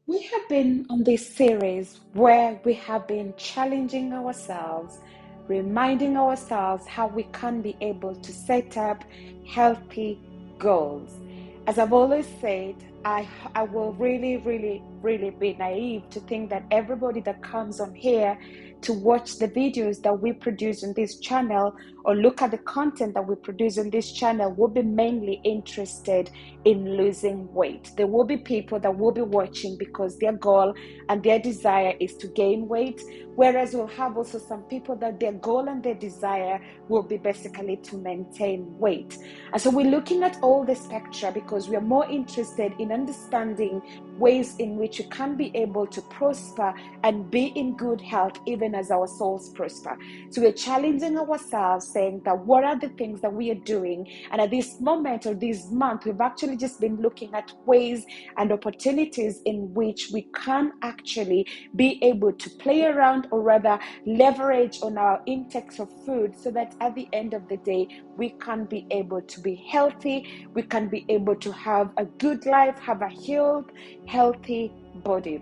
We have been on this series where we have been challenging ourselves, reminding ourselves how we can be able to set up healthy goals. As I've always said, I will really be naive to think that everybody that comes on here to watch the videos that we produce on this channel or look at the content that we produce on this channel will be mainly interested in losing weight. There will be people that will be watching because their goal and their desire is to gain weight, whereas we'll have also some people that their goal and their desire will be basically to maintain weight. And so we're looking at all the spectra because we are more interested in understanding ways in which you can be able to prosper and be in good health even as our souls prosper. So we're challenging ourselves, saying that what are the things that we are doing, and at this moment or this month we've actually just been looking at ways and opportunities in which we can actually be able to play around, or rather leverage on our intakes of food, so that at the end of the day we can be able to be healthy, we can be able to have a good life, have a healed, healthy body.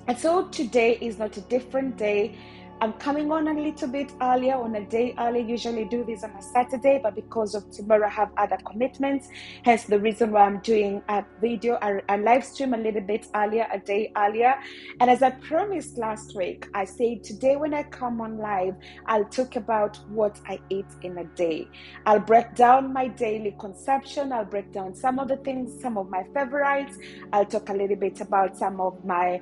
And so today is not a different day. I'm coming on a little bit earlier, on a day early. Usually do this on a Saturday, but because of tomorrow I have other commitments, hence the reason why I'm doing a video, a live stream a little bit earlier, a day earlier. And as I promised last week, I said today when I come on live, I'll talk about what I eat in a day. I'll break down my daily consumption. I'll break down some of the things, some of my favorites. I'll talk a little bit about some of my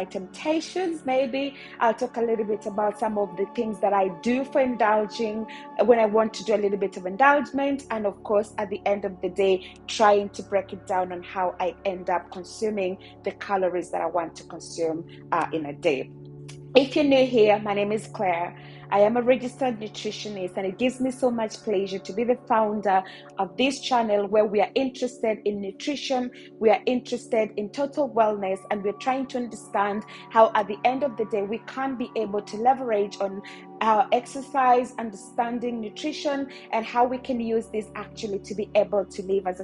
temptations, maybe. I'll talk a little bit about some of the things that I do for indulging when I want to do a little bit of indulgement, and of course at the end of the day trying to break it down on how I end up consuming the calories that I want to consume in a day. If you're new here, my name is Claire. I am a registered nutritionist, and it gives me so much pleasure to be the founder of this channel where we are interested in nutrition, we are interested in total wellness, and we're trying to understand how at the end of the day we can be able to leverage on our exercise, understanding nutrition, and how we can use this actually to be able to live, as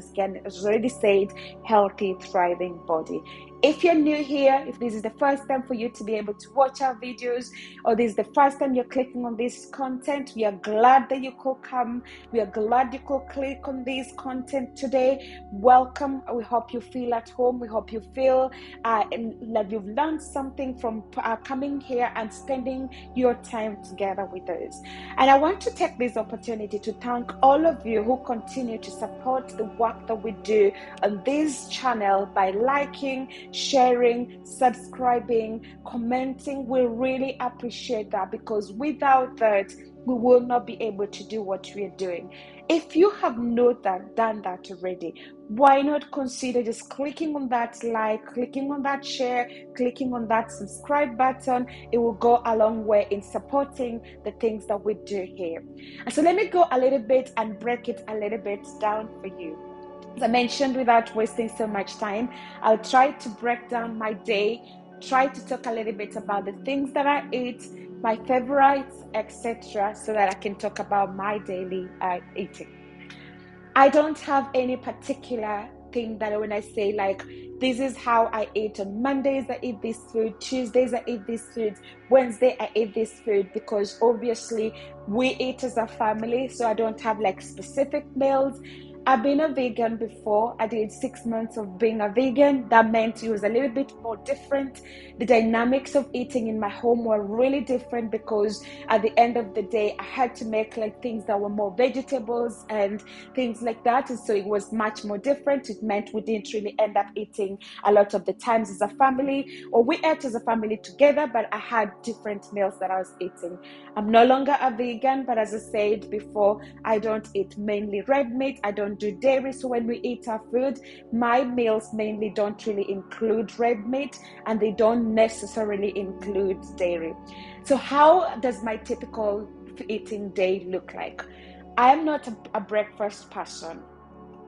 already said, healthy, thriving body. If you're new here, if this is the first time for you to be able to watch our videos, or this is the first time you're clicking on this content, we are glad that you could come. We are glad you could click on this content today. Welcome. We hope you feel at home. We hope you feel like you've learned something from coming here and spending your time together with us. And I want to take this opportunity to thank all of you who continue to support the work that we do on this channel by liking, sharing, subscribing, commenting. We really appreciate that, because without that we will not be able to do what we are doing. If you have not done that already, why not consider just clicking on that like, clicking on that share, clicking on that subscribe button. It will go a long way in supporting the things that we do here. And so let me go a little bit and break it a little bit down for you. As I mentioned, without wasting so much time, I'll try to break down my day, try to talk a little bit about the things that I eat, my favorites, etc., so that I can talk about my daily eating. I don't have any particular thing that when I say like, this is how I eat. On Mondays I eat this food, Tuesdays I eat this food, Wednesday I eat this food, because obviously we eat as a family, so I don't have like specific meals. I've been a vegan before. I did 6 months of being a vegan. That meant it was a little bit more different. The dynamics of eating in my home were really different, because at the end of the day, I had to make like things that were more vegetables and things like that. And so it was much more different. It meant we didn't really end up eating a lot of the times as a family, or we ate as a family together, but I had different meals that I was eating. I'm no longer a vegan, but as I said before, I don't eat mainly red meat. I don't do dairy. So when we eat our food, my meals mainly don't really include red meat, and they don't necessarily include dairy. So how does my typical eating day look like? I am not a breakfast person.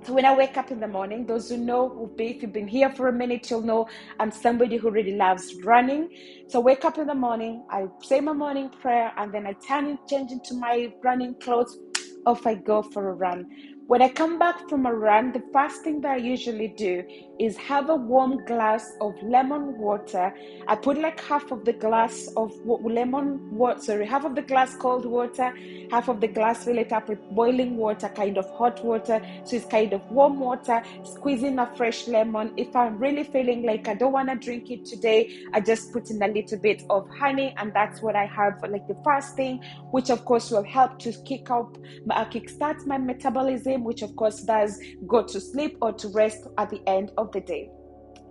So when I wake up in the morning, those who know, if you've been here for a minute, you'll know I'm somebody who really loves running. So wake up in the morning, I say my morning prayer, and then I change into my running clothes. Off I go for a run. When I come back from a run, the first thing that I usually do is have a warm glass of lemon water. I put like half of the glass of lemon water, sorry, half of the glass cold water, half of the glass fill it up with boiling water, kind of hot water. So it's kind of warm water, squeezing a fresh lemon. If I'm really feeling like I don't want to drink it today, I just put in a little bit of honey, and that's what I have for like the first thing, which of course will help to kickstart my metabolism, which of course does go to sleep or to rest at the end of the day.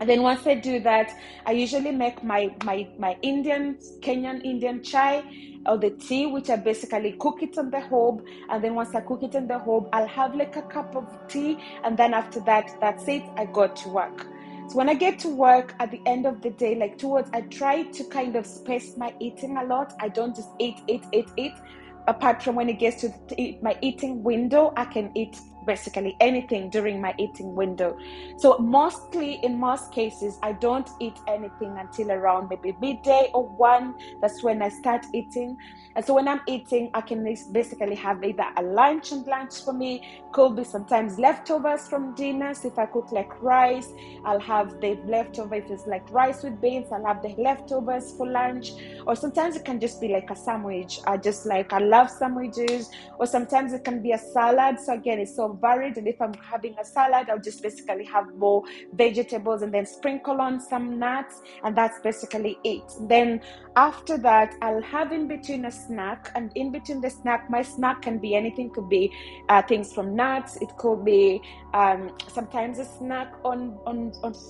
And then once I do that, I usually make my Kenyan Indian chai or the tea, which I basically cook it on the hob. And then once I cook it on the hob, I'll have like a cup of tea. And then after that, that's it, I go to work. So when I get to work at the end of the day, I try to kind of space my eating a lot. I don't just eat. Apart from when it gets to my eating window, I can eat basically anything during my eating window. So mostly, in most cases, I don't eat anything until around maybe midday or 1. That's when I start eating. And so when I'm eating, I can basically have either a lunch, and lunch for me could be sometimes leftovers from dinner. So if I cook like rice, I'll have the leftover. If it's like rice with beans, I'll have the leftovers for lunch. Or sometimes it can just be like a sandwich. I love sandwiches. Or sometimes it can be a salad. So again, it's so varied. And if I'm having a salad, I'll just basically have more vegetables and then sprinkle on some nuts, and that's basically it. Then after that, I'll have in between a snack, and in between the snack, my snack can be anything. Could be things from nuts. It could be sometimes a snack on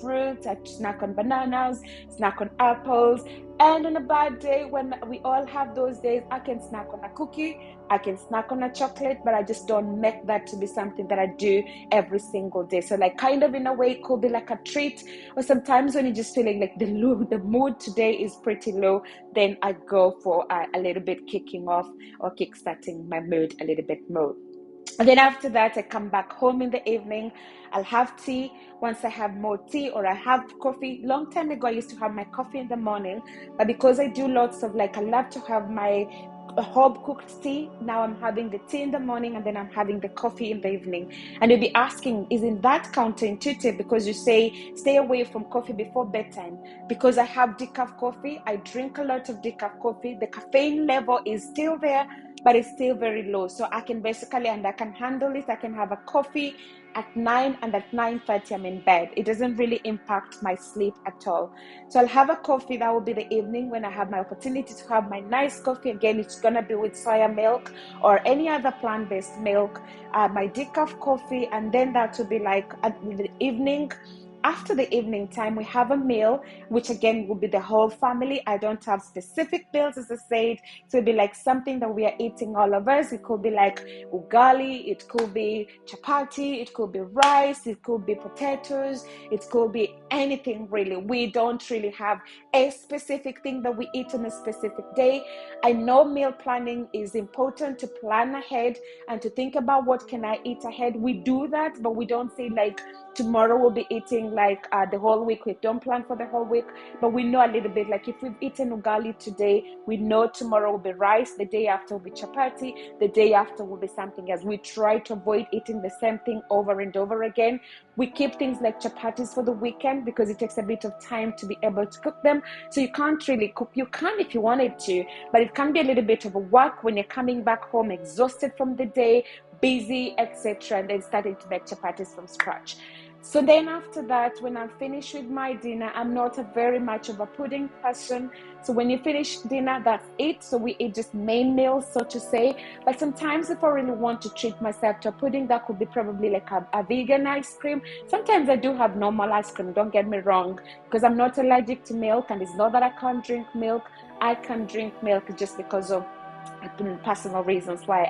fruits. I snack on bananas, snack on apples. And on a bad day, when we all have those days, I can snack on a cookie, I can snack on a chocolate, but I just don't make that to be something that I do every single day. So like kind of in a way, it could be like a treat. Or sometimes when you're just feeling like the mood today is pretty low, then I go for a little bit kicking off or kickstarting my mood a little bit more. And then after that, I come back home in the evening. I'll have tea. Once I have more tea, or I have coffee. Long time ago, I used to have my coffee in the morning, but because I do lots of I love to have my home cooked tea. Now I'm having the tea in the morning, and then I'm having the coffee in the evening. And you'll be asking, isn't that counterintuitive? Because you say stay away from coffee before bedtime. Because I have decaf coffee, I drink a lot of decaf coffee. The caffeine level is still there, but it's still very low. So I can handle it. I can have a coffee at 9, and at 9:30 I'm in bed. It doesn't really impact my sleep at all. So I'll have a coffee. That will be the evening when I have my opportunity to have my nice coffee. Again, it's gonna be with soya milk or any other plant-based milk, my decaf coffee, and then that will be like at the evening. After the evening time, we have a meal, which again will be the whole family. I don't have specific meals, as I said. So it'll be like something that we are eating all of us. It could be like ugali, it could be chapati, it could be rice, it could be potatoes, it could be anything really. We don't really have a specific thing that we eat on a specific day. I know meal planning is important, to plan ahead and to think about what can I eat ahead. We do that, but we don't say like tomorrow we'll be eating the whole week. We don't plan for the whole week, but we know a little bit. Like if we've eaten ugali today, we know tomorrow will be rice, the day after will be chapati, the day after will be something else. We try to avoid eating the same thing over and over again. We keep things like chapatis for the weekend because it takes a bit of time to be able to cook them. So you can't really cook. You can if you wanted to, but it can be a little bit of a work when you're coming back home exhausted from the day, busy, etc., and then starting to make chapatis from scratch. So then after that, when I'm finished with my dinner, I'm not very much of a pudding person. So when you finish dinner, that's it. So we eat just main meals, so to say. But sometimes if I really want to treat myself to a pudding, that could be probably like a vegan ice cream. Sometimes I do have normal ice cream, don't get me wrong, because I'm not allergic to milk. And it's not that I can't drink milk. I can drink milk just because of personal reasons why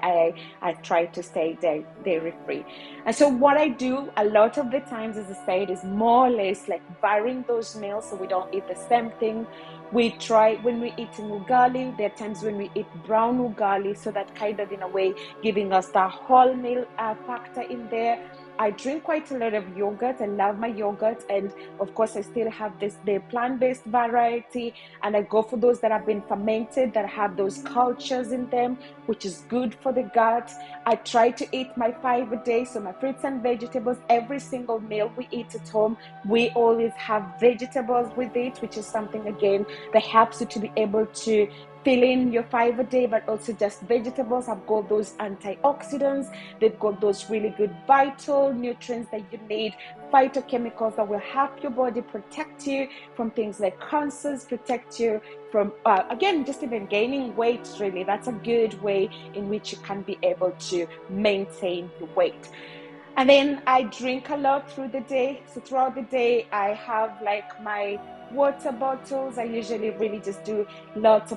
I try to stay dairy free. And so what I do a lot of the times, as I said, is more or less like varying those meals so we don't eat the same thing. We try, when we eat in ugali, there are times when we eat brown ugali, so that kind of in a way giving us the whole meal factor in there. I drink quite a lot of yogurt. I love my yogurt. And of course, I still have the plant-based variety. And I go for those that have been fermented, that have those cultures in them, which is good for the gut. I try to eat my 5 a day. So my fruits and vegetables, every single meal we eat at home, we always have vegetables with it, which is something, again, that helps you to be able to fill in your 5 a day, but also just vegetables have got those antioxidants. They've got those really good vital nutrients that you need, phytochemicals that will help your body, protect you from things like cancers, protect you from, again, just even gaining weight. Really, that's a good way in which you can be able to maintain your weight. And then I drink a lot through the day. So throughout the day, I have like my water bottles. I usually really just do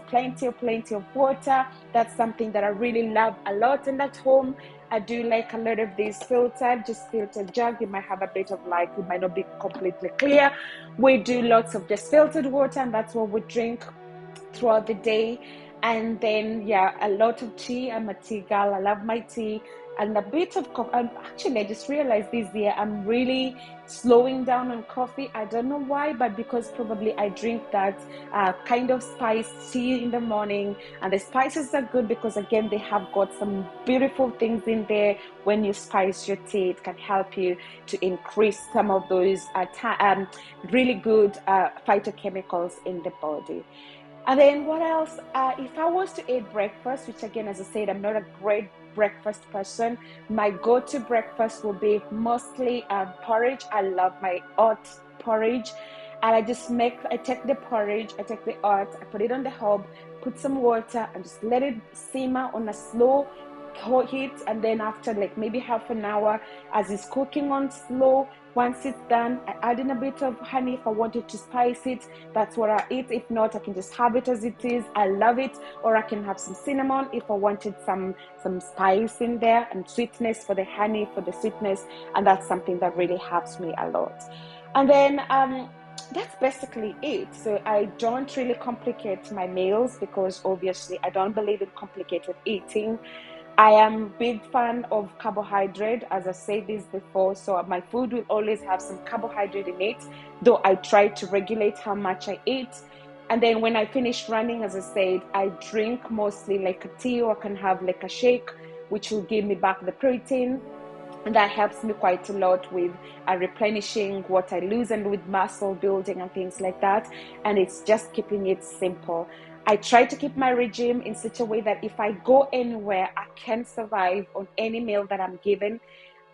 plenty of water. That's something that I really love a lot. And at home, I do like a lot of these just filtered jug. You might have a bit of like, it might not be completely clear. We do lots of just filtered water, and that's what we drink throughout the day. And then, yeah, a lot of tea. I'm a tea girl. I love my tea. And a bit of coffee. Actually, I just realized this year I'm really slowing down on coffee. I don't know why, but because probably I drink that kind of spiced tea in the morning. And the spices are good because, again, they have got some beautiful things in there. When you spice your tea, it can help you to increase some of those really good phytochemicals in the body. And then what else? If I was to eat breakfast, which, again, as I said, I'm not a great breakfast person, my go-to breakfast will be mostly porridge. I love my oat porridge. And I take the porridge, I take the oat, I put it on the hob, put some water, and just let it simmer on a slow heat. And then after like maybe half an hour, as it's cooking on slow, once it's done, I add in a bit of honey if I wanted to spice it. That's what I eat. If not, I can just have it as it is. I love it. Or I can have some cinnamon if I wanted some spice in there, and sweetness for the honey, for the sweetness. And that's something that really helps me a lot. And then that's basically it. So I don't really complicate my meals because obviously I don't believe in complicated eating. I am a big fan of carbohydrate, as I said this before. So my food will always have some carbohydrate in it, though I try to regulate how much I eat. And then when I finish running, as I said, I drink mostly like a tea, or I can have like a shake, which will give me back the protein. And that helps me quite a lot with replenishing what I lose, and with muscle building and things like that. And it's just keeping it simple. I try to keep my regime in such a way that if I go anywhere, I can survive on any meal that I'm given.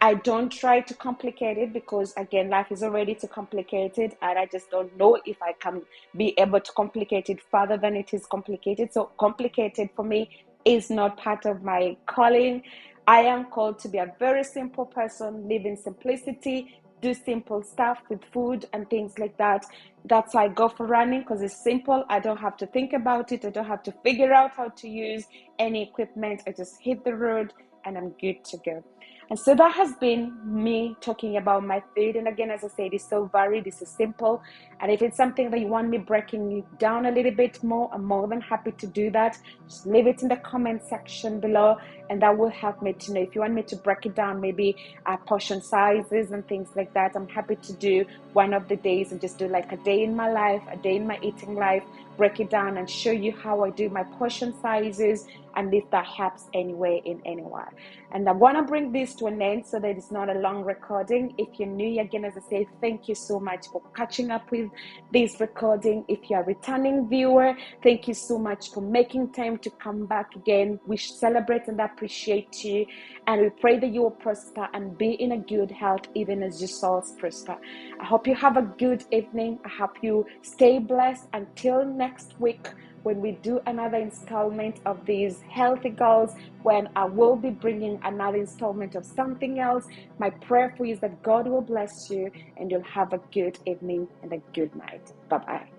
I don't try to complicate it because, again, life is already too complicated, and I just don't know if I can be able to complicate it further than it is complicated. So complicated for me is not part of my calling. I am called to be a very simple person, live in simplicity, do simple stuff with food and things like that. That's why I go for running, because it's simple. I don't have to think about it. I don't have to figure out how to use any equipment. I just hit the road and I'm good to go. And so that has been me talking about my food. And again, as I said, it's so varied, it's so simple. And if it's something that you want me breaking it down a little bit more, I'm more than happy to do that. Just leave it in the comment section below, and that will help me to know. If you want me to break it down, maybe portion sizes and things like that, I'm happy to do one of the days and just do like a day in my life, a day in my eating life, break it down and show you how I do my portion sizes, and if that helps anyway in any way. And I want to bring this to an end so that it's not a long recording. If you're new, again, as I say, thank you so much for catching up with this recording. If you're a returning viewer, thank you so much for making time to come back again. We celebrate and appreciate you, and we pray that you will prosper and be in a good health even as your souls prosper. I hope you have a good evening. I hope you stay blessed until next week, when we do another installment of these healthy goals, when I will be bringing another installment of something else. My prayer for you is that God will bless you and you'll have a good evening and a good night. Bye-bye.